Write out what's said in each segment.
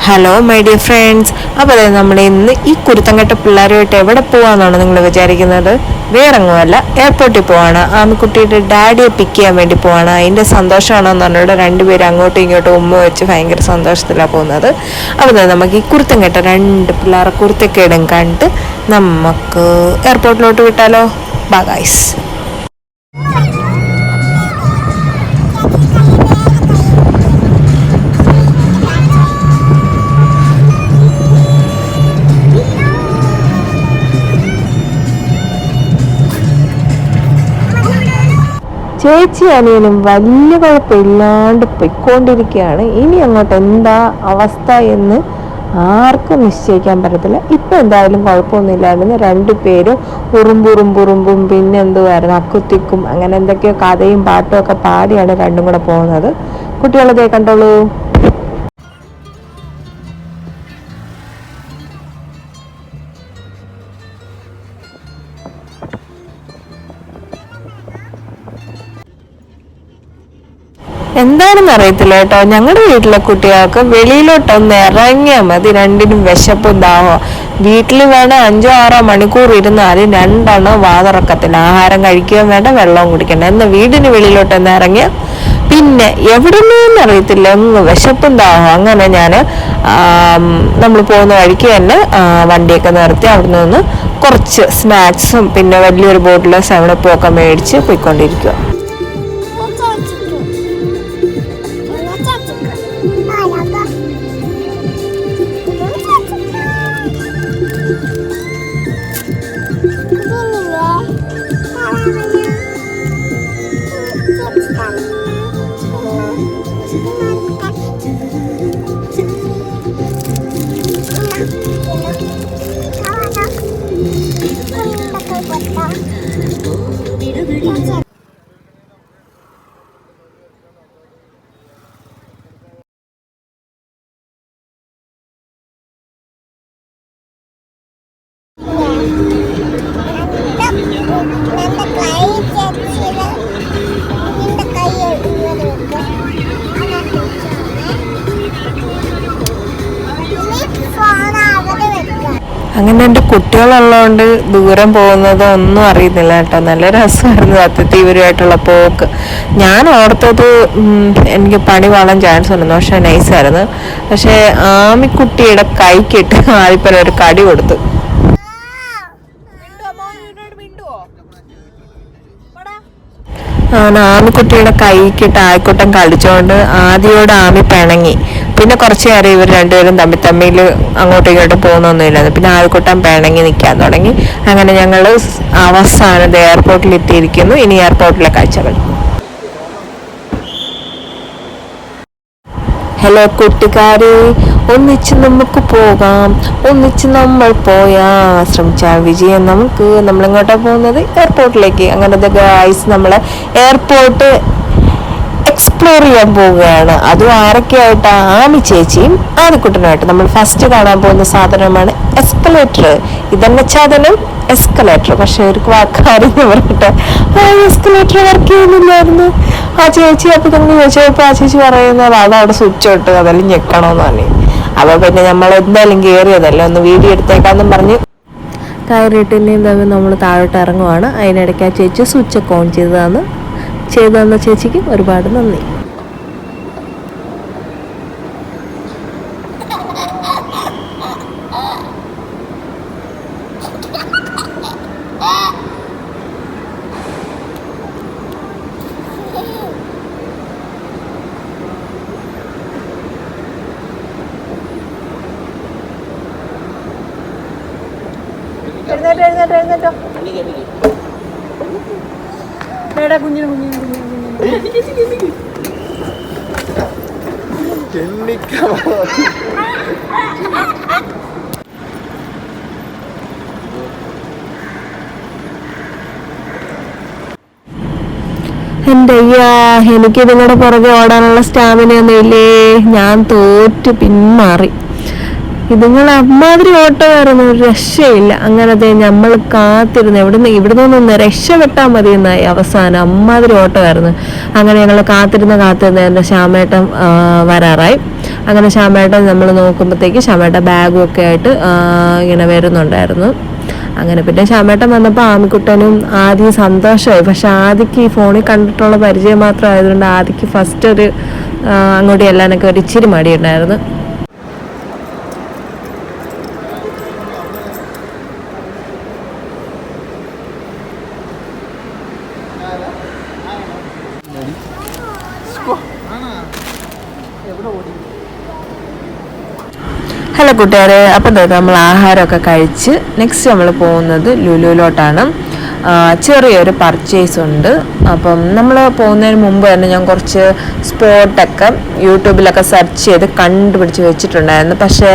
Hello my dear friends. അപ്പോൾ നമ്മൾ ഇന്ന് ഈ കുരുത്തങ്കെട്ട പിള്ളേരുമായിട്ട് എവിടെ പോവാന്നാണ് നിങ്ങൾ വിചാരിക്കുന്നത്? വേറെങ്ങുമല്ല, എയർപോർട്ടിൽ പോവാണ്. ആമിക്കുട്ടിയുടെ ഡാഡിയെ പിക്ക് ചെയ്യാൻ വേണ്ടി പോവാണ്. അതിൻ്റെ സന്തോഷമാണെന്ന് പറഞ്ഞിട്ട് രണ്ടുപേരും അങ്ങോട്ടും ഇങ്ങോട്ടും ഉമ്മ വെച്ച് ഭയങ്കര സന്തോഷത്തിലാണ് പോകുന്നത്. അപ്പോൾ നമുക്ക് ഈ കുരുത്തങ്കെട്ട രണ്ട് പിള്ളേരെ കുരുത്തക്കേടും കണ്ട് നമുക്ക് എയർപോർട്ടിലോട്ട് വിട്ടാലോ? Bye guys. ചേച്ചി അനിയനും വലിയ കുഴപ്പമില്ലാണ്ട് പൊയ്ക്കൊണ്ടിരിക്കുകയാണ്. ഇനി അങ്ങോട്ട് എന്താ അവസ്ഥ എന്ന് ആർക്കും നിശ്ചയിക്കാൻ പറ്റത്തില്ല. ഇപ്പം എന്തായാലും കുഴപ്പമൊന്നുമില്ലായിരുന്നു. രണ്ടുപേരും ഉറുമ്പുറുമ്പുറുമ്പും പിന്നെ എന്തുവായിരുന്നു അക്കുത്തിക്കും അങ്ങനെ എന്തൊക്കെയോ കഥയും പാട്ടും ഒക്കെ പാടിയാണ് രണ്ടും കൂടെ പോകുന്നത്. കുട്ടികളതേ കണ്ടോളൂ. എന്താണെന്ന് അറിയത്തില്ല കേട്ടോ. ഞങ്ങളുടെ വീട്ടിലെ കുട്ടികൾക്ക് വെളിയിലോട്ടൊന്ന് ഇറങ്ങിയാൽ മതി, രണ്ടിനും വിശപ്പും ദാഹവും. വീട്ടിൽ വേണം 5-6 മണിക്കൂർ ഇരുന്നാലും രണ്ടെണ്ണം വാതുറക്കത്തില്ല. ആഹാരം കഴിക്കുകയും വേണ്ട, വെള്ളവും കുടിക്കണ്ട. എന്നാൽ വീടിന് വെളിയിലോട്ടൊന്ന് ഇറങ്ങിയ പിന്നെ എവിടെ നിന്നും അറിയത്തില്ല, വിശപ്പും ദാഹവും. അങ്ങനെ ഞാൻ നമ്മൾ പോകുന്ന വഴിക്ക് തന്നെ വണ്ടിയൊക്കെ നിർത്തി അവിടെ നിന്ന് കുറച്ച് സ്നാക്സും പിന്നെ വലിയൊരു ബോട്ടിൽ 7up ഒക്കെ മേടിച്ച് പോയിക്കൊണ്ടിരിക്കുക. അങ്ങനെ എൻ്റെ കുട്ടികളുള്ളതുകൊണ്ട് ദൂരം പോകുന്നത് ഒന്നും അറിയുന്നില്ല കേട്ടോ. നല്ല രസമായിരുന്നു സത്യത്തിൽ ഇവരുമായിട്ടുള്ള പോക്ക്. ഞാൻ ഓർത്തത് എനിക്ക് പണി വാളാൻ ചാൻസ് ഉണ്ടെന്ന്, പക്ഷെ നൈസായിരുന്നു. പക്ഷേ ആമിക്കുട്ടിയുടെ കൈക്കിട്ട് ആദ്യപ്പന ഒരു കടി കൊടുത്തു. ആമിക്കുട്ടിയുടെ കൈക്കിട്ട് ആയിക്കോട്ടം കളിച്ചോണ്ട് ആദ്യയോട് ആമി പിണങ്ങി. പിന്നെ കുറച്ച് നേരം ഇവർ രണ്ടുപേരും തമ്മിൽ അങ്ങോട്ടും ഇങ്ങോട്ടും പോകുന്നൊന്നുമില്ലായിരുന്നു. പിന്നെ ആയിക്കോട്ടം പിണങ്ങി നിൽക്കാൻ തുടങ്ങി. അങ്ങനെ ഞങ്ങൾ അവസാനം എയർപോർട്ടിൽ എത്തിയിരിക്കുന്നു. ഇനി എയർപോർട്ടിലെ കാഴ്ചകൾ. ഹലോ കൂട്ടുകാരെ, ഒന്നിച്ച് നമുക്ക് പോകാം. ഒന്നിച്ച് നമ്മൾ ശ്രമിച്ചാൽ വിജയം നമുക്ക്. നമ്മളിങ്ങോട്ടാണ് പോകുന്നത്, എയർപോർട്ടിലേക്ക്. അങ്ങനത്തെ ഗൈസ് നമ്മൾ എയർപോർട്ട് എക്സ്പ്ലോർ ചെയ്യാൻ പോവുകയാണ്. അതും ആരൊക്കെയായിട്ടാണ്? ആമി ചേച്ചിയും ആദിക്കുട്ടനുമായിട്ട്. നമ്മൾ ഫസ്റ്റ് കാണാൻ പോകുന്ന സാധനമാണ് എസ്കലേറ്റർ. ഇതെന്നെ സാധനം എസ്കലേറ്റർ. പക്ഷെ ഒരു കാര്യം പറഞ്ഞിട്ട് എസ്കലേറ്റർ വർക്ക് ചെയ്യുന്നില്ലായിരുന്നു. ആ ചേച്ചി അപ്പോൾ തന്നെ ചോദിച്ചപ്പോൾ ആ ചേച്ചി പറയുന്നത് അതവിടെ സ്വിച്ച് ഇട്ട് അതെല്ലാം ഞെക്കണമെന്ന് പറഞ്ഞു. അപ്പോൾ പിന്നെ നമ്മൾ എന്തായാലും കയറിയതല്ലേ, ഒന്ന് വീഡിയോ എടുത്തേക്കാന്നും പറഞ്ഞ് കയറിയിട്ടില്ലെങ്കിൽ നമ്മൾ താഴോട്ട് ഇറങ്ങുവാണ്. അതിനിടയ്ക്ക് ആ ചേച്ചി സ്വിച്ചൊക്കെ ഓൺ ചെയ്തു തന്ന ചേച്ചിക്ക് ഒരുപാട് നന്ദി. എഴുന്നേറ്റോ കുഞ്ഞിന് എൻ്റെ അയ്യാ, എനിക്ക് നിങ്ങളുടെ പുറകെ ഓടാനുള്ള സ്റ്റാമിന ഒന്നും ഇല്ലേ. ഞാൻ തോറ്റ് പിന്മാറി. ഇതുങ്ങൾ അമ്മാതിരി ഓട്ടമായിരുന്നു, ഒരു രക്ഷയില്ല. അങ്ങനത്തെ നമ്മൾ കാത്തിരുന്ന് ഇവിടെ നിന്നൊന്ന് രക്ഷപ്പെട്ടാൽ മതി എന്നായി. അവസാനം അമ്മാതിരി ഓട്ടമായിരുന്നു. അങ്ങനെ ഞങ്ങൾ കാത്തിരുന്ന് എൻ്റെ ശ്യാമേട്ടൻ വരാറായി. അങ്ങനെ ശ്യാമേട്ടൻ നമ്മൾ നോക്കുമ്പോഴത്തേക്ക് ശ്യാമേട്ടൻ ബാഗും ഒക്കെ ആയിട്ട് ഇങ്ങനെ വരുന്നുണ്ടായിരുന്നു. അങ്ങനെ പിന്നെ ശ്യാമേട്ടൻ വന്നപ്പോൾ ആമിക്കുട്ടനും ആദ്യം സന്തോഷമായി. പക്ഷെ ആദിക്ക് ഈ ഫോണിൽ കണ്ടിട്ടുള്ള പരിചയം മാത്രം ആയതുകൊണ്ട് ആദിക്ക് ഫസ്റ്റ് ഒരു അങ്ങോട്ട് ചെല്ലാനൊക്കെ ഒരു ഇച്ചിരി മടിയുണ്ടായിരുന്നു. ഹലോ കൂട്ടുകാരെ, അപ്പം നമ്മൾ ആഹാരമൊക്കെ കഴിച്ച് നെക്സ്റ്റ് നമ്മൾ പോകുന്നത് ലുലുവിലോട്ടാണ്. ചെറിയൊരു പർച്ചേസ് ഉണ്ട്. അപ്പം നമ്മൾ പോകുന്നതിന് മുമ്പ് തന്നെ ഞാൻ കുറച്ച് സ്പോട്ടൊക്കെ യൂട്യൂബിലൊക്കെ സെർച്ച് ചെയ്ത് കണ്ടുപിടിച്ച് വെച്ചിട്ടുണ്ടായിരുന്നു. പക്ഷേ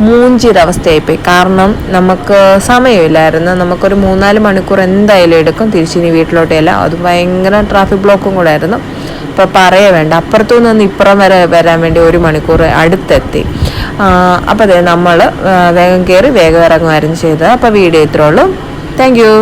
മൂഞ്ചിയുടെ അവസ്ഥയായിപ്പോയി. കാരണം നമുക്ക് സമയമില്ലായിരുന്നു. നമുക്കൊരു 3-4 മണിക്കൂർ എന്തായാലും എടുക്കും തിരിച്ചിനി വീട്ടിലോട്ടല്ല. അത് ഭയങ്കര ട്രാഫിക് ബ്ലോക്കും കൂടെ ആയിരുന്നു. അപ്പോൾ പറയേ വേണ്ട, അപ്പുറത്തു നിന്ന് ഇപ്പുറം വരെ വരാൻ വേണ്ടി 1 മണിക്കൂർ അടുത്തെത്തി. അപ്പോൾ അതെ നമ്മൾ വേഗം കയറി വേഗം ഇറങ്ങുമായിരുന്നു ചെയ്തത്. അപ്പോൾ വീഡിയോ ഇത്രേ ഉള്ളൂ. Thank you.